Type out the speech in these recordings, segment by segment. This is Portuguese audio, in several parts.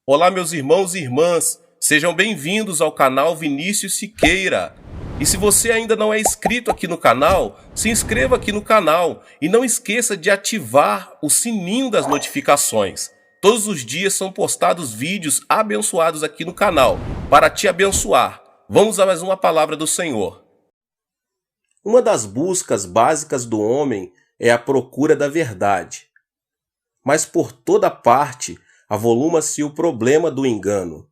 Olá, meus irmãos e irmãs, sejam bem-vindos ao canal Vinícius Siqueira. E se você ainda não é inscrito aqui no canal, se inscreva aqui no canal e não esqueça de ativar o sininho das notificações. Todos os dias são postados vídeos abençoados aqui no canal para te abençoar. Vamos a mais uma palavra do Senhor. Uma das buscas básicas do homem é a procura da verdade. Mas por toda parte avoluma-se o problema do engano.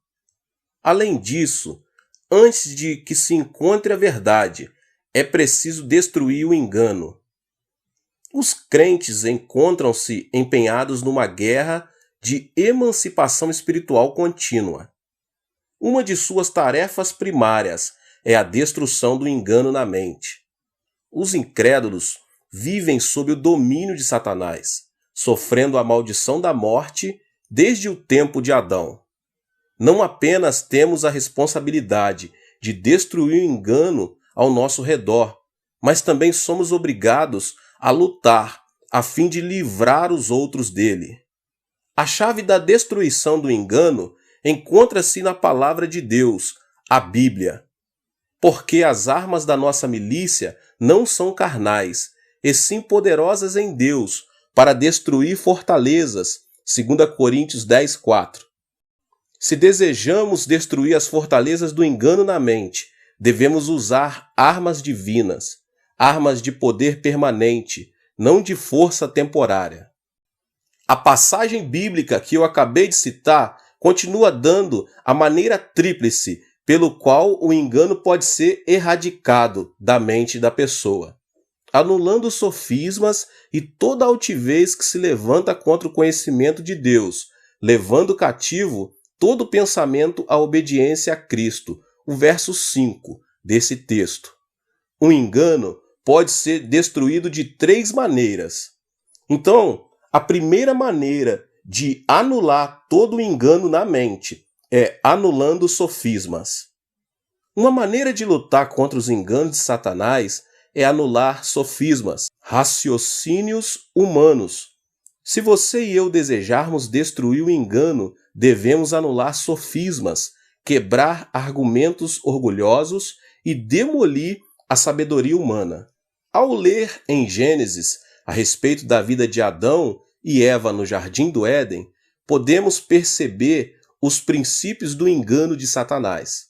Além disso, antes de que se encontre a verdade, é preciso destruir o engano. Os crentes encontram-se empenhados numa guerra de emancipação espiritual contínua. Uma de suas tarefas primárias é a destruição do engano na mente. Os incrédulos vivem sob o domínio de Satanás, sofrendo a maldição da morte desde o tempo de Adão. Não apenas temos a responsabilidade de destruir o engano ao nosso redor, mas também somos obrigados a lutar a fim de livrar os outros dele. A chave da destruição do engano encontra-se na palavra de Deus, a Bíblia. Porque as armas da nossa milícia não são carnais, e sim poderosas em Deus para destruir fortalezas, 2 Coríntios 10:4. Se desejamos destruir as fortalezas do engano na mente, devemos usar armas divinas, armas de poder permanente, não de força temporária. A passagem bíblica que eu acabei de citar continua dando a maneira tríplice pelo qual o engano pode ser erradicado da mente da pessoa, anulando os sofismas e toda altivez que se levanta contra o conhecimento de Deus, levando cativo todo pensamento à obediência a Cristo. O verso 5 desse texto. O engano pode ser destruído de 3 maneiras. Então, a primeira maneira de anular todo o engano na mente é anulando os sofismas. Uma maneira de lutar contra os enganos de Satanás é anular sofismas, raciocínios humanos. Se você e eu desejarmos destruir o engano, devemos anular sofismas, quebrar argumentos orgulhosos e demolir a sabedoria humana. Ao ler em Gênesis a respeito da vida de Adão e Eva no Jardim do Éden, podemos perceber os princípios do engano de Satanás.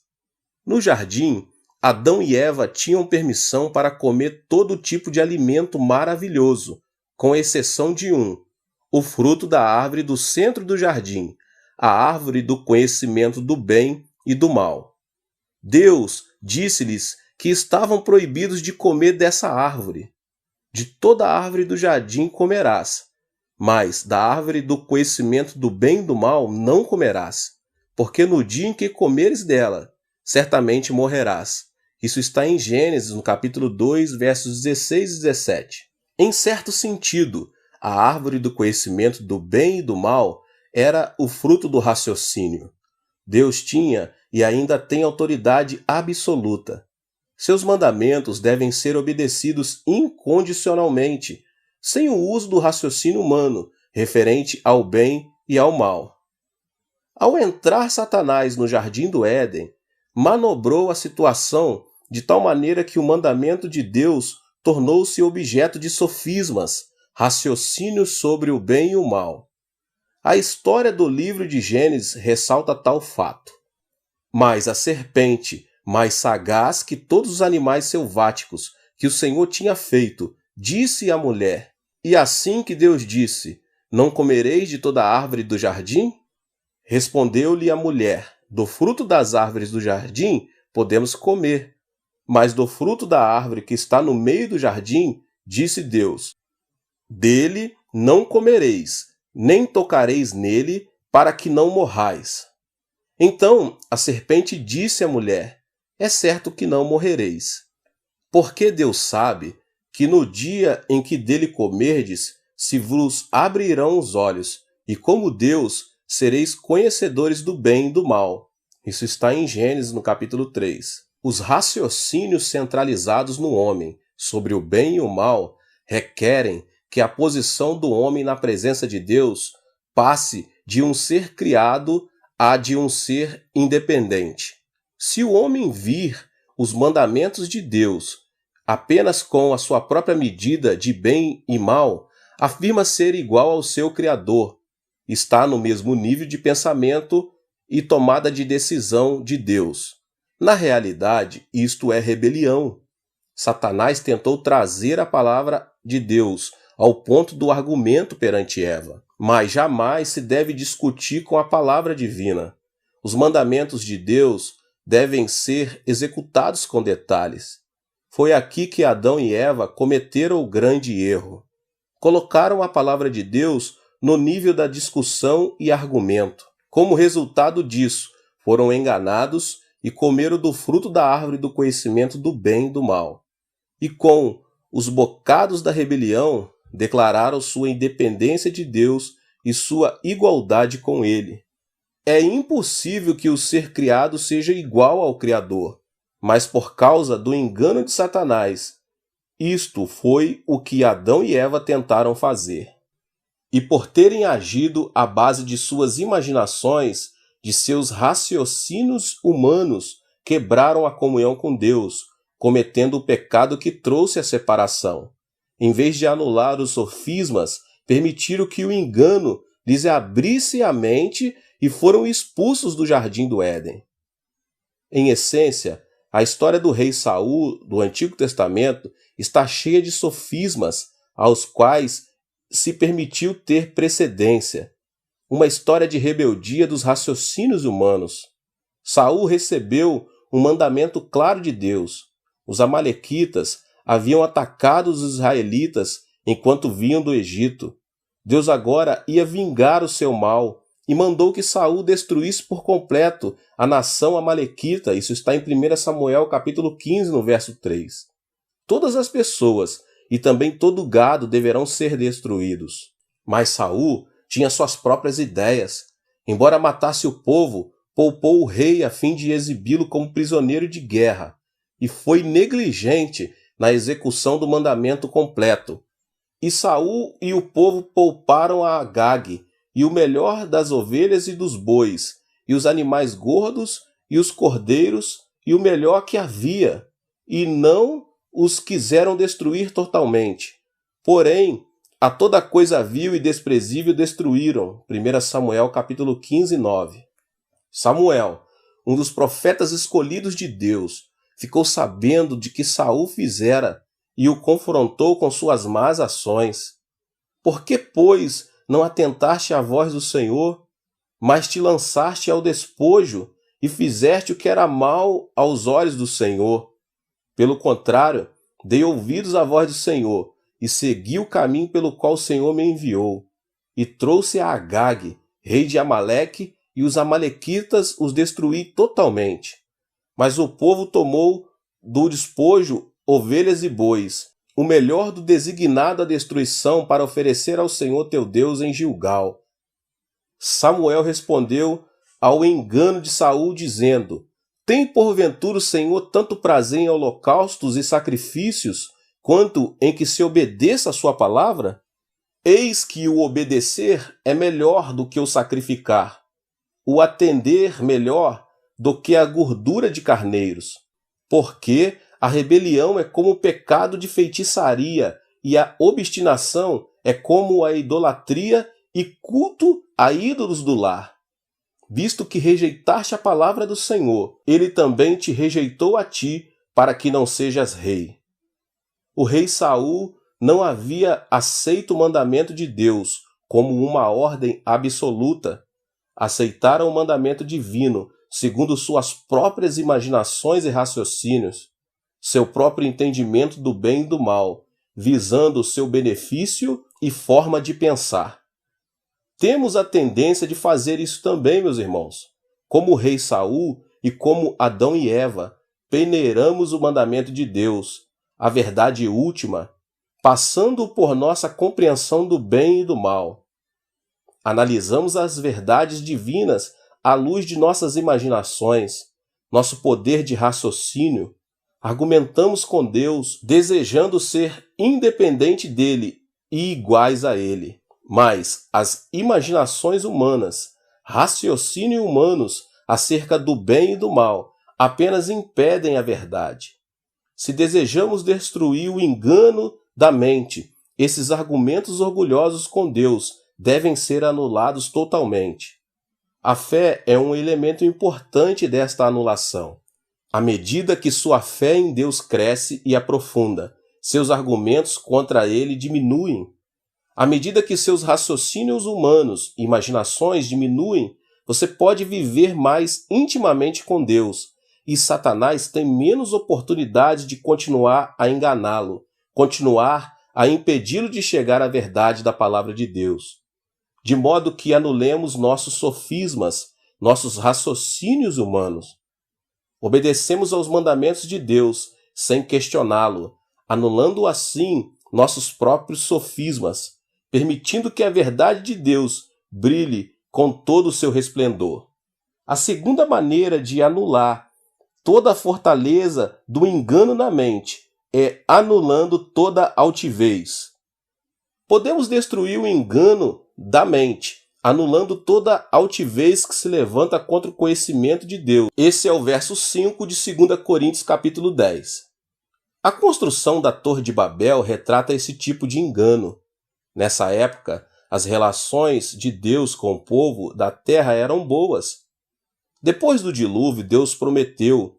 No jardim, Adão e Eva tinham permissão para comer todo tipo de alimento maravilhoso, com exceção de um, o fruto da árvore do centro do jardim, a árvore do conhecimento do bem e do mal. Deus disse-lhes que estavam proibidos de comer dessa árvore. De toda a árvore do jardim comerás, mas da árvore do conhecimento do bem e do mal não comerás, porque no dia em que comeres dela, certamente morrerás. Isso está em Gênesis, no capítulo 2, versos 16 e 17. Em certo sentido, a árvore do conhecimento do bem e do mal era o fruto do raciocínio. Deus tinha e ainda tem autoridade absoluta. Seus mandamentos devem ser obedecidos incondicionalmente, sem o uso do raciocínio humano, referente ao bem e ao mal. Ao entrar Satanás no Jardim do Éden, manobrou a situação de tal maneira que o mandamento de Deus tornou-se objeto de sofismas, raciocínios sobre o bem e o mal. A história do livro de Gênesis ressalta tal fato. Mas a serpente, mais sagaz que todos os animais selváticos que o Senhor tinha feito, disse à mulher: E assim que Deus disse, não comereis de toda a árvore do jardim? Respondeu-lhe a mulher: Do fruto das árvores do jardim podemos comer, mas do fruto da árvore que está no meio do jardim, disse Deus: Dele não comereis, nem tocareis nele, para que não morrais. Então a serpente disse à mulher: É certo que não morrereis. Porque Deus sabe que no dia em que dele comerdes, se vos abrirão os olhos, e como Deus, sereis conhecedores do bem e do mal. Isso está em Gênesis, no capítulo 3. Os raciocínios centralizados no homem sobre o bem e o mal requerem que a posição do homem na presença de Deus passe de um ser criado há de um ser independente. Se o homem vir os mandamentos de Deus apenas com a sua própria medida de bem e mal, afirma ser igual ao seu Criador, está no mesmo nível de pensamento e tomada de decisão de Deus. Na realidade, isto é rebelião. Satanás tentou trazer a palavra de Deus ao ponto do argumento perante Eva, mas jamais se deve discutir com a palavra divina. Os mandamentos de Deus devem ser executados com detalhes. Foi aqui que Adão e Eva cometeram o grande erro. Colocaram a palavra de Deus no nível da discussão e argumento. Como resultado disso, foram enganados e comeram do fruto da árvore do conhecimento do bem e do mal. E com os bocados da rebelião, declararam sua independência de Deus e sua igualdade com Ele. É impossível que o ser criado seja igual ao Criador, mas por causa do engano de Satanás, isto foi o que Adão e Eva tentaram fazer. E por terem agido à base de suas imaginações, de seus raciocínios humanos, quebraram a comunhão com Deus, cometendo o pecado que trouxe a separação. Em vez de anular os sofismas, permitiram que o engano lhes abrisse a mente e foram expulsos do jardim do Éden. Em essência, a história do rei Saul do Antigo Testamento está cheia de sofismas aos quais se permitiu ter precedência. Uma história de rebeldia dos raciocínios humanos. Saul recebeu um mandamento claro de Deus. Os amalequitas haviam atacado os israelitas enquanto vinham do Egito. Deus agora ia vingar o seu mal e mandou que Saul destruísse por completo a nação amalequita. Isso está em 1 Samuel capítulo 15, no verso 3. Todas as pessoas e também todo o gado deverão ser destruídos. Mas Saul tinha suas próprias ideias. Embora matasse o povo, poupou o rei a fim de exibi-lo como prisioneiro de guerra e foi negligente na execução do mandamento completo. E Saul e o povo pouparam a Agag, e o melhor das ovelhas e dos bois, e os animais gordos, e os cordeiros, e o melhor que havia, e não os quiseram destruir totalmente. Porém, a toda coisa vil e desprezível destruíram. 1 Samuel capítulo 15, 9. Samuel, um dos profetas escolhidos de Deus, ficou sabendo de que Saul fizera e o confrontou com suas más ações. Por que, pois, não atentaste à voz do Senhor, mas te lançaste ao despojo e fizeste o que era mal aos olhos do Senhor? Pelo contrário, dei ouvidos à voz do Senhor e segui o caminho pelo qual o Senhor me enviou. E trouxe a Agag, rei de Amaleque, e os amalequitas os destruí totalmente. Mas o povo tomou do despojo ovelhas e bois, o melhor do designado à destruição para oferecer ao Senhor teu Deus em Gilgal. Samuel respondeu ao engano de Saul, dizendo: Tem porventura o Senhor tanto prazer em holocaustos e sacrifícios, quanto em que se obedeça a sua palavra? Eis que o obedecer é melhor do que o sacrificar, o atender melhor do que a gordura de carneiros. Porque a rebelião é como o pecado de feitiçaria, e a obstinação é como a idolatria e culto a ídolos do lar. Visto que rejeitaste a palavra do Senhor, ele também te rejeitou a ti, para que não sejas rei. O rei Saul não havia aceito o mandamento de Deus como uma ordem absoluta. Aceitaram o mandamento divino, segundo suas próprias imaginações e raciocínios, seu próprio entendimento do bem e do mal, visando o seu benefício e forma de pensar. Temos a tendência de fazer isso também, meus irmãos. Como o rei Saul e como Adão e Eva, peneiramos o mandamento de Deus, a verdade última, passando por nossa compreensão do bem e do mal. Analisamos as verdades divinas à luz de nossas imaginações, nosso poder de raciocínio. Argumentamos com Deus, desejando ser independente dele e iguais a ele. Mas as imaginações humanas, raciocínio humanos acerca do bem e do mal apenas impedem a verdade. Se desejamos destruir o engano da mente, esses argumentos orgulhosos com Deus devem ser anulados totalmente. A fé é um elemento importante desta anulação. À medida que sua fé em Deus cresce e aprofunda, seus argumentos contra ele diminuem. À medida que seus raciocínios humanos e imaginações diminuem, você pode viver mais intimamente com Deus, e Satanás tem menos oportunidades de continuar a enganá-lo, continuar a impedi-lo de chegar à verdade da palavra de Deus. De modo que anulemos nossos sofismas, nossos raciocínios humanos. Obedecemos aos mandamentos de Deus sem questioná-lo, anulando assim nossos próprios sofismas, permitindo que a verdade de Deus brilhe com todo o seu resplendor. A segunda maneira de anular toda a fortaleza do engano na mente é anulando toda altivez. Podemos destruir o engano da mente, anulando toda altivez que se levanta contra o conhecimento de Deus. Esse é o verso 5 de 2 Coríntios capítulo 10. A construção da Torre de Babel retrata esse tipo de engano. Nessa época, as relações de Deus com o povo da terra eram boas. Depois do dilúvio, Deus prometeu: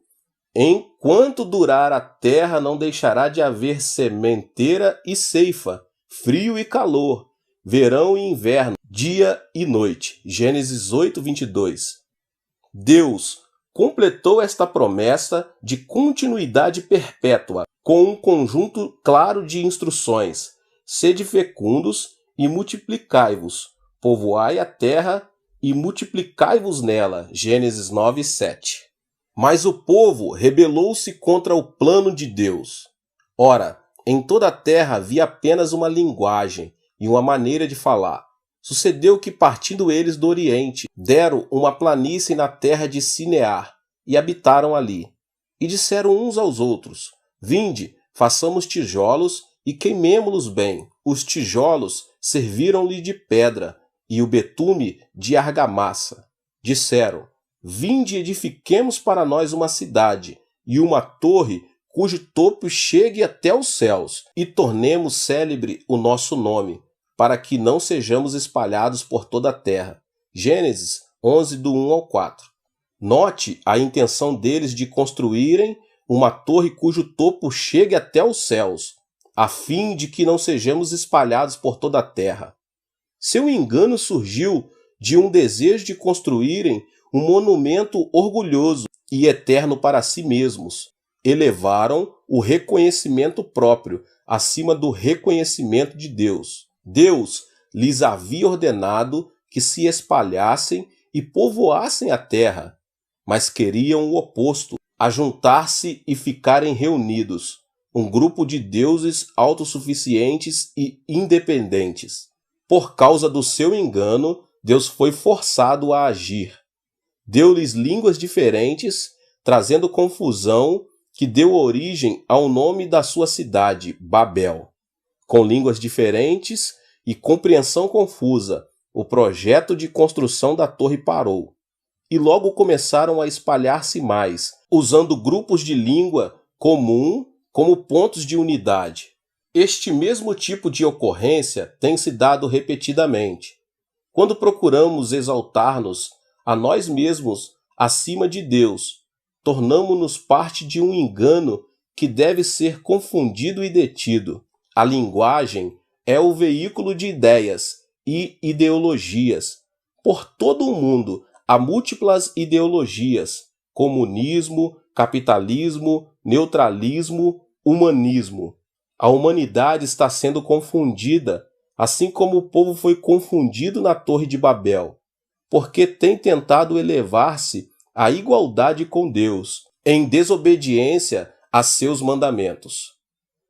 enquanto durar a terra, não deixará de haver sementeira e ceifa, frio e calor, verão e inverno, dia e noite. Gênesis 8:22. Deus completou esta promessa de continuidade perpétua com um conjunto claro de instruções: sede fecundos e multiplicai-vos, povoai a terra e multiplicai-vos nela. Gênesis 9:7. Mas o povo rebelou-se contra o plano de Deus. Ora, em toda a terra havia apenas uma linguagem e uma maneira de falar. Sucedeu que, partindo eles do Oriente, deram uma planície na terra de Sinear e habitaram ali. E disseram uns aos outros: vinde, façamos tijolos e queimemo-los bem. Os tijolos serviram-lhe de pedra e o betume de argamassa. Disseram: vinde, edifiquemos para nós uma cidade e uma torre cujo topo chegue até os céus, e tornemos célebre o nosso nome, para que não sejamos espalhados por toda a terra. Gênesis 11, do 1 ao 4. Note a intenção deles de construírem uma torre cujo topo chegue até os céus, a fim de que não sejamos espalhados por toda a terra. Seu engano surgiu de um desejo de construírem um monumento orgulhoso e eterno para si mesmos. Elevaram o reconhecimento próprio acima do reconhecimento de Deus. Deus lhes havia ordenado que se espalhassem e povoassem a terra, mas queriam o oposto, ajuntar-se e ficarem reunidos, um grupo de deuses autossuficientes e independentes. Por causa do seu engano, Deus foi forçado a agir. Deu-lhes línguas diferentes, trazendo confusão, que deu origem ao nome da sua cidade, Babel. Com línguas diferentes e compreensão confusa, o projeto de construção da torre parou. E logo começaram a espalhar-se mais, usando grupos de língua comum como pontos de unidade. Este mesmo tipo de ocorrência tem se dado repetidamente. Quando procuramos exaltar-nos a nós mesmos acima de Deus, tornamo-nos parte de um engano que deve ser confundido e detido. A linguagem é o veículo de ideias e ideologias. Por todo o mundo há múltiplas ideologias: comunismo, capitalismo, neutralismo, humanismo. A humanidade está sendo confundida, assim como o povo foi confundido na Torre de Babel, porque tem tentado elevar-se à igualdade com Deus, em desobediência a seus mandamentos.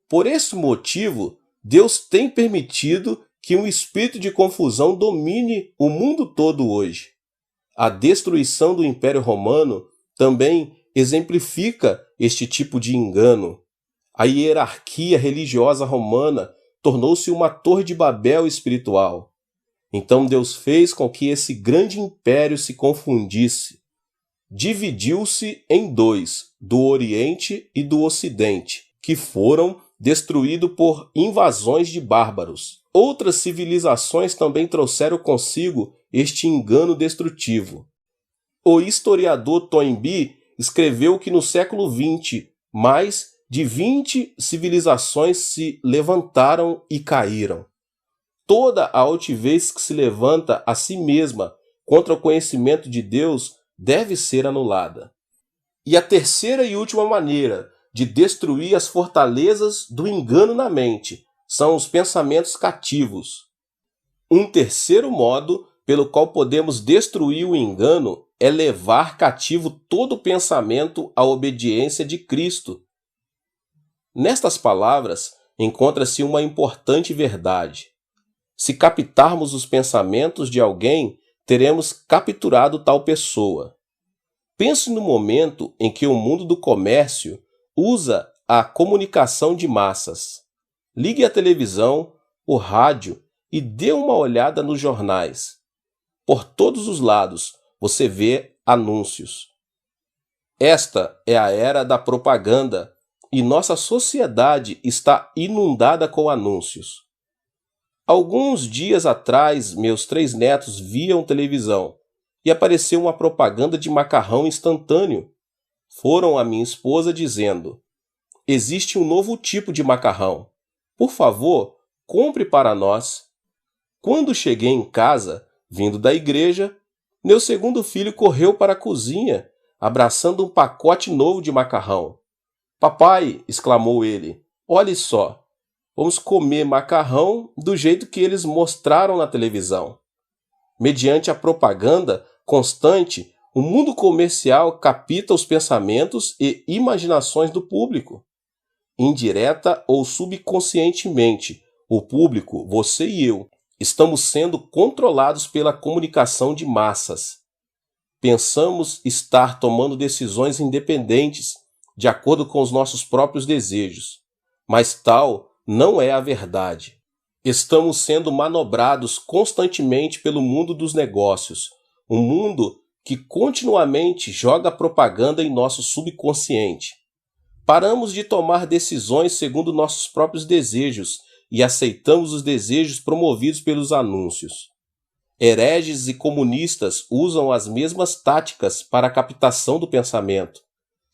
Por esse motivo, Deus tem permitido que um espírito de confusão domine o mundo todo hoje. A destruição do Império Romano também exemplifica este tipo de engano. A hierarquia religiosa romana tornou-se uma Torre de Babel espiritual. Então Deus fez com que esse grande império se confundisse. Dividiu-se em dois, do Oriente e do Ocidente, que foram destruídos por invasões de bárbaros. Outras civilizações também trouxeram consigo este engano destrutivo. O historiador Toynbee escreveu que no século XX, mais de 20 civilizações se levantaram e caíram. Toda a altivez que se levanta a si mesma contra o conhecimento de Deus deve ser anulada. E a terceira e última maneira de destruir as fortalezas do engano na mente são os pensamentos cativos. Um terceiro modo pelo qual podemos destruir o engano é levar cativo todo pensamento à obediência de Cristo. Nestas palavras encontra-se uma importante verdade. Se captarmos os pensamentos de alguém, teremos capturado tal pessoa. Pense no momento em que o mundo do comércio usa a comunicação de massas. Ligue a televisão, o rádio e dê uma olhada nos jornais. Por todos os lados você vê anúncios. Esta é a era da propaganda e nossa sociedade está inundada com anúncios. Alguns dias atrás, meus 3 netos viam televisão e apareceu uma propaganda de macarrão instantâneo. Foram a minha esposa dizendo: existe um novo tipo de macarrão. Por favor, compre para nós. Quando cheguei em casa, vindo da igreja, meu segundo filho correu para a cozinha, abraçando um pacote novo de macarrão. Papai, exclamou ele, olhe só. Vamos comer macarrão do jeito que eles mostraram na televisão. Mediante a propaganda constante, o mundo comercial capta os pensamentos e imaginações do público. Indireta ou subconscientemente, o público, você e eu, estamos sendo controlados pela comunicação de massas. Pensamos estar tomando decisões independentes, de acordo com os nossos próprios desejos, mas tal não é a verdade. Estamos sendo manobrados constantemente pelo mundo dos negócios, um mundo que continuamente joga propaganda em nosso subconsciente. Paramos de tomar decisões segundo nossos próprios desejos e aceitamos os desejos promovidos pelos anúncios. Hereges e comunistas usam as mesmas táticas para a captação do pensamento.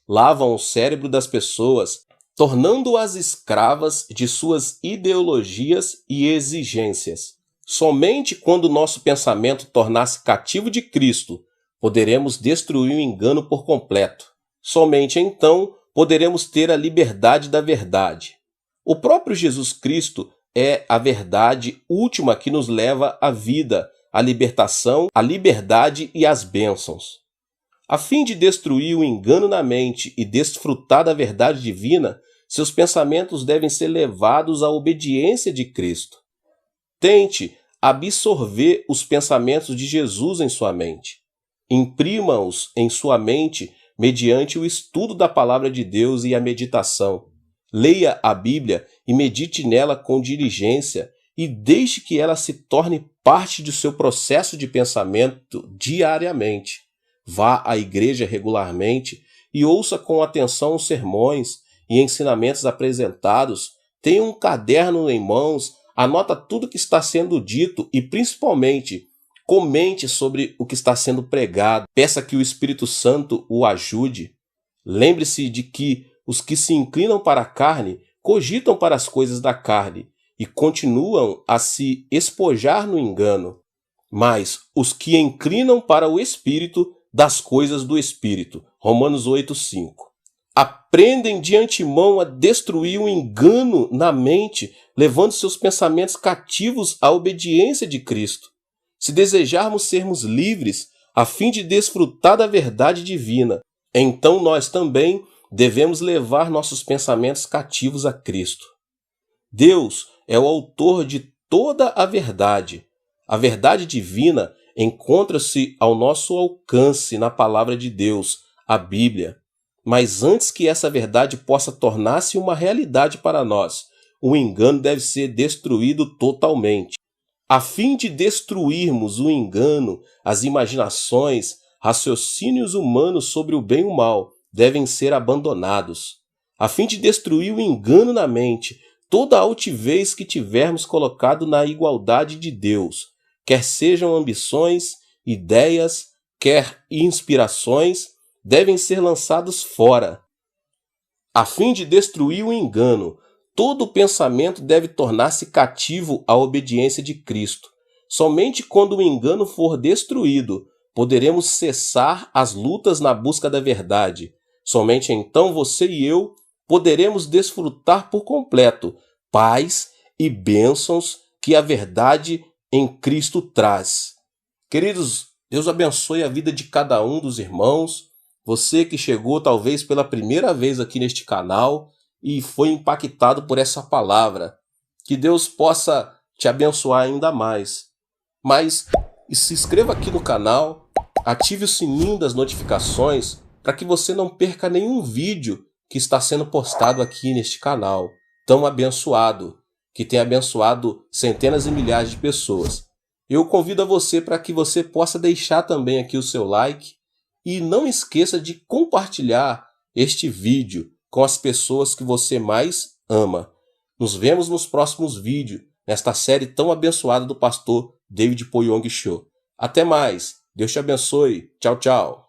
Lavam o cérebro das pessoas, tornando-as escravas de suas ideologias e exigências. Somente quando nosso pensamento tornar-se cativo de Cristo, poderemos destruir o engano por completo. Somente então poderemos ter a liberdade da verdade. O próprio Jesus Cristo é a verdade última que nos leva à vida, à libertação, à liberdade e às bênçãos. A fim de destruir o engano na mente e desfrutar da verdade divina, seus pensamentos devem ser levados à obediência de Cristo. Tente absorver os pensamentos de Jesus em sua mente. Imprima-os em sua mente mediante o estudo da palavra de Deus e a meditação. Leia a Bíblia e medite nela com diligência e deixe que ela se torne parte do seu processo de pensamento diariamente. Vá à igreja regularmente e ouça com atenção os sermões e ensinamentos apresentados. Tenha um caderno em mãos, anota tudo que está sendo dito e, principalmente, comente sobre o que está sendo pregado. Peça que o Espírito Santo o ajude. Lembre-se de que os que se inclinam para a carne cogitam para as coisas da carne e continuam a se espojar no engano. Mas os que inclinam para o Espírito, das coisas do Espírito. Romanos 8:5. Aprendem de antemão a destruir o engano na mente, levando seus pensamentos cativos à obediência de Cristo. Se desejarmos sermos livres, a fim de desfrutar da verdade divina, então nós também devemos levar nossos pensamentos cativos a Cristo. Deus é o autor de toda a verdade. A verdade divina encontra-se ao nosso alcance na palavra de Deus, a Bíblia. Mas antes que essa verdade possa tornar-se uma realidade para nós, o engano deve ser destruído totalmente. a fim de destruirmos o engano, as imaginações, raciocínios humanos sobre o bem e o mal devem ser abandonados. A fim de destruir o engano na mente, toda a altivez que tivermos colocado na igualdade de Deus, quer sejam ambições, ideias, quer inspirações, devem ser lançados fora. A fim de destruir o engano, todo pensamento deve tornar-se cativo à obediência de Cristo. Somente quando o engano for destruído, poderemos cessar as lutas na busca da verdade. Somente então você e eu poderemos desfrutar por completo paz e bênçãos que a verdade em Cristo traz. Queridos, Deus abençoe a vida de cada um dos irmãos. Você que chegou talvez pela primeira vez aqui neste canal e foi impactado por essa palavra. Que Deus possa te abençoar ainda mais. Mas se inscreva aqui no canal, ative o sininho das notificações para que você não perca nenhum vídeo que está sendo postado aqui neste canal tão abençoado, que tem abençoado centenas e milhares de pessoas. Eu convido a você para que você possa deixar também aqui o seu like e não esqueça de compartilhar este vídeo com as pessoas que você mais ama. Nos vemos nos próximos vídeos, nesta série tão abençoada do pastor David Poyong Cho. Até mais. Deus te abençoe. Tchau, tchau.